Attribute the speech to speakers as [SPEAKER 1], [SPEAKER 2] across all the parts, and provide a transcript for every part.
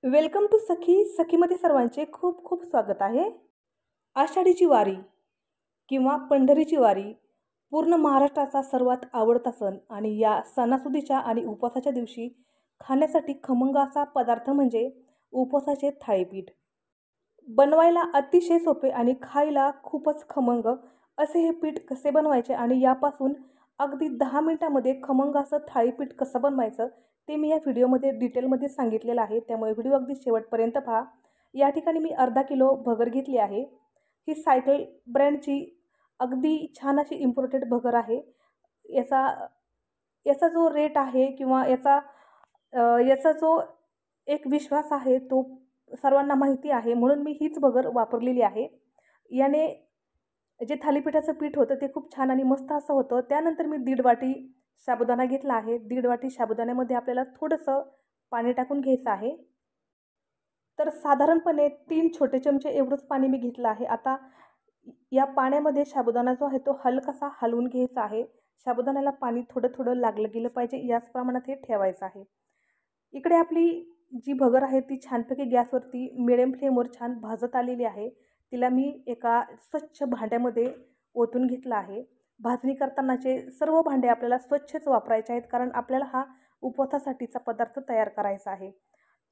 [SPEAKER 1] Welcome to सखीमध्ये सर्वांचे खूप खूप स्वागत आहे. आषाढीची वारी किंवा पंढरीची वारी पूर्ण महाराष्ट्राचा सर्वात आवडता सण आणि या सणासुदीच्या आणि उपवासाच्या दिवशी खाण्यासाठी खमंग असा पदार्थ म्हणजे उपवासाचे थाळीपीठ. बनवायला अतिशय सोपे आणि खायला खूपच खमंग असे हे पीठ कसे बनवायचे आणि यापासून अगदी 10 मिनिटांमध्ये खमंग असं थाळीपीठ कसं बनवायचं ते मी या व्हिडिओमध्ये डिटेलमध्ये सांगितलेलं आहे. त्यामुळे व्हिडिओ अगदी शेवटपर्यंत पहा. या ठिकाणी मी अर्धा किलो भगर घेतली आहे. ही सायकल ब्रँडची अगदी छान अशी इम्पोर्टेड भगर आहे. याचा याचा जो रेट आहे किंवा याचा जो एक विश्वास आहे तो सर्वांना माहिती आहे, म्हणून मी हीच भगर वापरलेली आहे. याने जे थालीपीठाचं पीठ होतं ते खूप छान आणि मस्त असं होतं. त्यानंतर मी 1.5 वाटी साबुदाणा घेतला आहे. 1.5 वाटी साबुदाण्यामध्ये आपल्याला थोडंसं पाणी टाकून घ्यायचं आहे. तर साधारणपणे 3 छोटे चमचे एवढंच पाणी मी घेतलं आहे. आता या पाण्यामध्ये साबुदाणा जो आहे तो हलकासा हलवून घ्यायचा आहे. साबुदाण्याला पाणी थोडं थोडं लागलं गेलं पाहिजे, याच प्रमाणात हे ठेवायचं आहे. इकडे आपली जी भगर आहे ती छानपैकी गॅसवरती मिडियम फ्लेमवर छान भाजत आलेली आहे. तिला मी एका स्वच्छ भांड्यामध्ये ओतून घेतलं आहे. भाजणी करतानाचे सर्व भांडे आपल्याला स्वच्छच वापरायचे आहेत, कारण आपल्याला हा उपवासासाठीचा पदार्थ तयार करायचा आहे.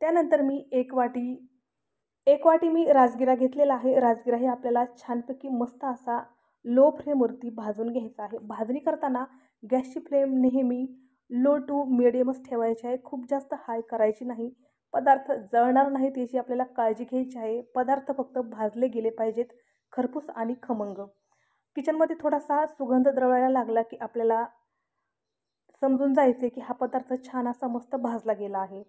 [SPEAKER 1] त्यानंतर मी एक वाटी मी राजगिरा घेतलेला आहे. राजगिरा हे आपल्याला छानपैकी मस्त असा लो फ्लेमवरती भाजून घ्यायचा आहे. भाजणी करताना गॅसची फ्लेम नेहमी लो टू मिडियमच ठेवायची आहे. खूप जास्त हाय करायची नाही. पदार्थ जळणार नाहीत याची आपल्याला काळजी घ्यायची आहे. पदार्थ फक्त भाजले गेले पाहिजेत, खरपूस आणि खमंग. किचनमध्ये थोडासा सुगंध दरवळायला लागला की आपल्याला समजून जायचे की हा पदार्थ छान असा मस्त भाजला गेला आहे.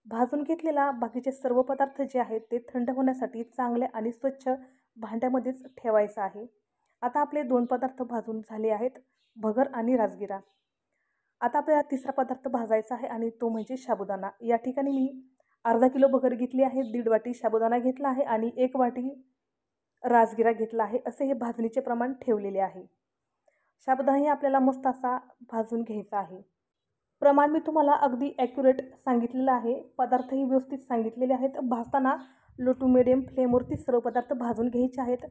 [SPEAKER 1] भाजून घेतलेला बाकीचे सर्व पदार्थ जे आहेत ते थंड होण्यासाठी चांगले आणि स्वच्छ भांड्यामध्येच ठेवायचं आहे. आता आपले 2 पदार्थ भाजून झाले आहेत, भगर आणि राजगिरा. आता आपल्याला तिसरा पदार्थ भाजायचा आहे आणि तो म्हणजे साबुदाणा. या ठिकाणी मी अर्धा किलो भगर घेतली आहे, 1.5 वाटी साबुदाणा घेतला आहे आणि 1 वाटी राजगिरा घेतला आहे. असे हे भाजणीचे प्रमाण ठेवलेले आहे. साबुदाणाही आपल्याला मस्त असा भाजून घ्यायचा आहे. प्रमाण मी तुम्हाला अगदी ॲक्युरेट सांगितलेलं आहे. पदार्थही व्यवस्थित सांगितलेले आहेत. भाजताना लो टू मिडियम फ्लेमवरती सर्व पदार्थ भाजून घ्यायचे आहेत.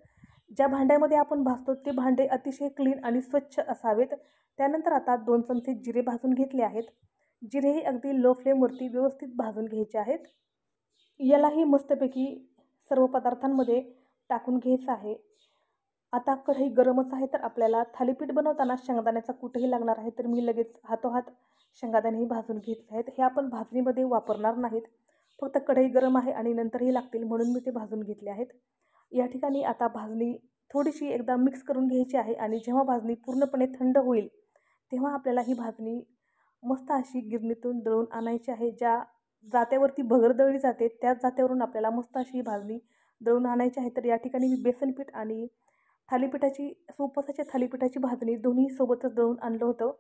[SPEAKER 1] ज्या भांड्यामध्ये आपण भाजतो ते भांडे अतिशय क्लीन आणि स्वच्छ असावेत. त्यानंतर आता 2 चमचे जिरे भाजून घेतले आहेत. जिरेही अगदी लो फ्लेमवरती व्यवस्थित भाजून घ्यायचे आहेत. यालाही मस्तपैकी सर्व पदार्थांमध्ये टाकून घ्यायचं आहे. आता कढई गरमच आहे, तर आपल्याला थालीपीठ बनवताना शेंगदाण्याचा कूटही लागणार आहे. तर मी लगेच हातोहात शेंगदाणेही भाजून घेतले आहेत. हे आपण भाजणीमध्ये वापरणार नाहीत, फक्त कढई गरम आहे आणि नंतरही लागतील म्हणून मी ते भाजून घेतले आहेत. या ठिकाणी आता भाजणी थोडीशी एकदा मिक्स करून घ्यायची आहे आणि जेव्हा भाजणी पूर्णपणे थंड होईल तेव्हा आपल्याला ही भाजणी मस्त अशी गिरणीतून दळून आणायची आहे. ज्या जात्यावरती भगर दळली जाते त्याच जात्यावरून आपल्याला मस्त अशी ही भाजणी दळून आणायची आहे. तर या ठिकाणी मी बेसनपीठ आणि उपवासाच्या थालीपीठाची भाजणी दोन्ही सोबतच दळून आणलं होतं.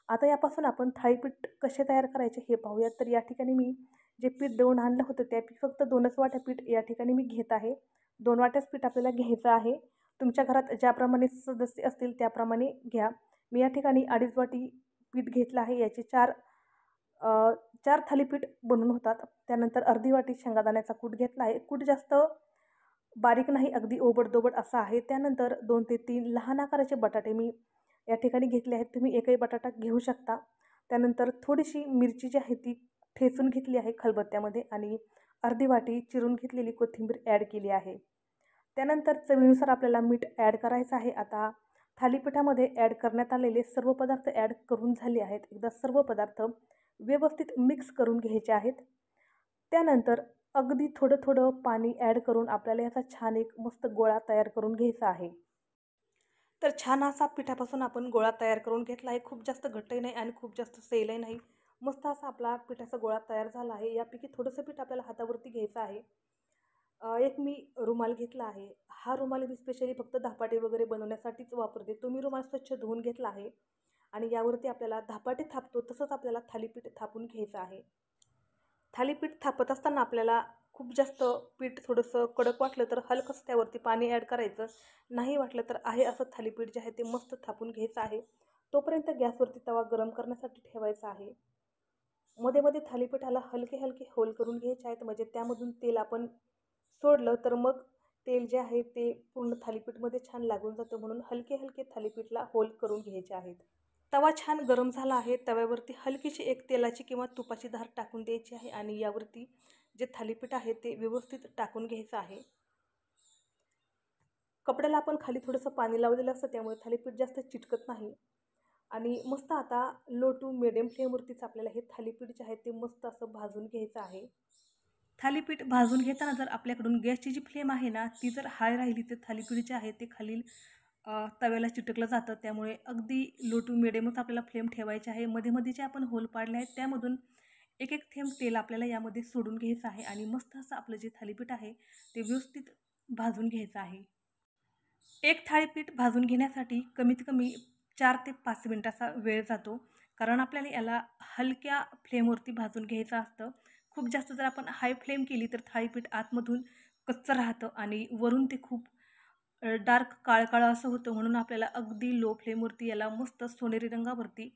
[SPEAKER 1] आता यापासून आपण थालीपीठ कसे तयार करायचे हे पाहूयात. तर या ठिकाणी मी जे पीठ दळून आणलं होतं त्यापैकी फक्त 2च वाट्या पीठ या ठिकाणी मी घेत आहे. 2 वाट्याच पीठ आपल्याला घ्यायचं आहे. तुमच्या घरात ज्याप्रमाणे सदस्य असतील त्याप्रमाणे घ्या. मी या ठिकाणी 2.5 वाटी पीठ घेतलं आहे. याचे 4 थालीपीठ बनवून होतात. त्यानंतर अर्धी वाटी शेंगदाण्याचा कूट घेतला आहे. कूट जास्त बारीक नाही, अगदी ओबडदोबड असा आहे. त्यानंतर 2 ते 3 लहान आकाराचे बटाटे मी या ठिकाणी घेतले आहेत. तुम्ही एकही बटाटा घेऊ शकता. त्यानंतर थोडीशी मिरची जी आहे ती ठेचून घेतली आहे खलबत्त्यामध्ये आणि अर्धी वाटी चिरून घेतलेली कोथिंबीर ॲड केली आहे. त्यानंतर चवीनुसार आपल्याला मीठ ॲड करायचं आहे. आता थालीपीठामध्ये ॲड करण्यात आलेले सर्व पदार्थ ॲड करून झाले आहेत. एकदा सर्व पदार्थ व्यवस्थित मिक्स करून घ्यायचे आहेत. त्यानंतर अगदी थोडं थोडं पाणी ॲड करून आपल्याला याचा छान एक मस्त गोळा तयार करून घ्यायचा आहे. तर छान असा पिठापासून आपण गोळा तयार करून घेतला आहे. खूप जास्त घट्टही नाही आणि खूप जास्त सैलही नाही. मस्त असा आपला पिठाचा गोळा तयार झाला आहे. यापैकी थोडंसं पीठ आपल्याला हातावरती घ्यायचं आहे. एक मी रुमाल घेतला आहे. हा रुमाल मी स्पेशली फक्त धपाटे वगैरे बनवण्यासाठीच वापरते. तो मी रुमाल स्वच्छ धुवून घेतला आहे आणि यावरती आपल्याला धपाटे थापतो तसंच आपल्याला थालीपीठ थापून घ्यायचं आहे. थालीपीठ थापत असताना आपल्याला खूप जास्त पीठ थोडंसं कडक वाटलं तर हलकंसं त्यावरती पाणी ॲड करायचं. नाही वाटलं तर आहे असं थालीपीठ जे आहे ते मस्त थापून घ्यायचं आहे. तोपर्यंत गॅसवरती तवा गरम करण्यासाठी ठेवायचा आहे. मध्ये मध्ये थालीपीठाला हलके हलके होल करून घ्यायचे आहेत, म्हणजे त्यामधून तेल आपण सोडलं तर मग तेल जे आहे ते पूर्ण थालीपीठमध्ये छान लागून जातं, म्हणून हलके हलके थालीपीठला होल करून घ्यायचे आहेत. तवा छान गरम झाला आहे. तव्यावरती हलकीशी एक तेलाची किंवा तुपाची धार टाकून द्यायची आहे आणि यावरती जे थालीपीठ आहे ते व्यवस्थित टाकून घ्यायचं आहे. कपड्याला आपण खाली थोडंसं पाणी लावलेलं असतं, त्यामुळे थालीपीठ जास्त चिटकत नाही. आणि मस्त आता लो टू मिडियम फ्लेमवरतीच आपल्याला हे थालीपीठ जे आहे ते मस्त असं भाजून घ्यायचं आहे. थालीपीठ भाजून घेताना जर आपल्याकडून गॅसची जी फ्लेम आहे ना ती जर हाय राहिली तर थालीपीठ जे आहे ते खालील तव्याला चिटकलं जातं. त्यामुळे अगदी लो टू मिडियमच आपल्याला फ्लेम ठेवायची आहे. मध्ये मध्ये जे आपण होल पाडले आहेत त्यामधून एक एक थेंब तेल आपल्याला यामध्ये सोडून घ्यायचं आहे आणि मस्त असं आपलं जे थालीपीठ आहे ते व्यवस्थित भाजून घ्यायचं आहे. एक थालीपीठ भाजून घेण्यासाठी कमीत कमी 4 ते 5 मिनिटाचा वेळ जातो, कारण आपल्याला याला हलक्या फ्लेमवरती भाजून घ्यायचं असतं. खूप जास्त जर आपण हाय फ्लेम केली तर थालीपीठ आतमधून कच्चं राहतं आणि वरून ते खूप डार्क काळं असं होतं. म्हणून आपल्याला अगदी लो फ्लेमवरती याला मस्त सोनेरी रंगावरती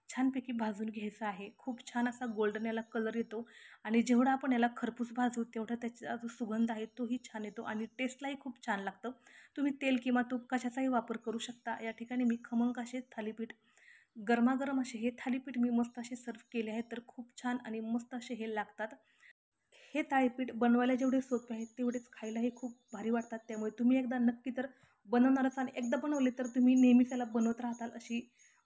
[SPEAKER 1] छानपैकी भाजून घ्यायचं आहे. खूप छान असा गोल्डन याला कलर येतो आणि जेवढा आपण याला खरपूस भाजू तेवढा त्याचा जो सुगंध आहे तोही छान येतो आणि टेस्टलाही खूप छान लागतं. तुम्ही तेल किंवा तूप कशाचाही वापर करू शकता. या ठिकाणी मी खमंग असे थालीपीठ गरमागरम असे हे थालीपीठ मी मस्त असे सर्व केले आहेत, तर खूप छान आणि मस्त असे हे लागतात. हे थालीपीठ बनवायला जेवढे सोपे आहेत तेवढेच खायलाही खूप भारी वाटतात. त्यामुळे तुम्ही एकदा नक्की तर बनवणारच आणि एकदा बनवले तर तुम्ही नेहमीच याला बनवत राहताल अशी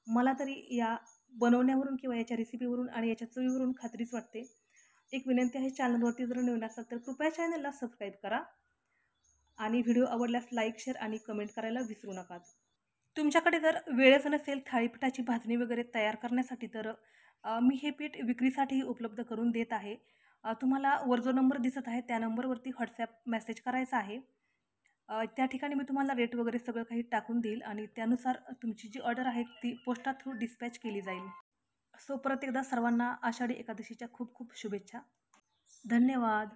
[SPEAKER 1] मला तरी या बनवण्यावरून किंवा याच्या रेसिपीवरून आणि याच्या चवीवरून खात्रीच वाटते. एक विनंती आहे, चॅनलवरती जर नवीन असाल तर कृपया चॅनलला सबस्क्राईब करा आणि व्हिडिओ आवडल्यास लाईक, शेअर आणि कमेंट करायला विसरू नका. तुमच्याकडे जर वेळच नसेल थालीपीठाची भाजणी वगैरे तयार करण्यासाठी तर मी हे पीठ विक्रीसाठी उपलब्ध करून देत आहे. तुम्हाला वर जो नंबर दिसत आहे त्या नंबरवरती व्हॉट्सॲप मेसेज करायचा आहे. त्या ठिकाणी मी तुम्हाला रेट वगैरे सगळं काही टाकून देईल आणि त्यानुसार तुमची जी ऑर्डर आहे ती पोस्टा थ्रू डिस्पॅच केली जाईल. सो परत एकदा सर्वांना आषाढी एकादशीच्या खूप खूप शुभेच्छा. धन्यवाद.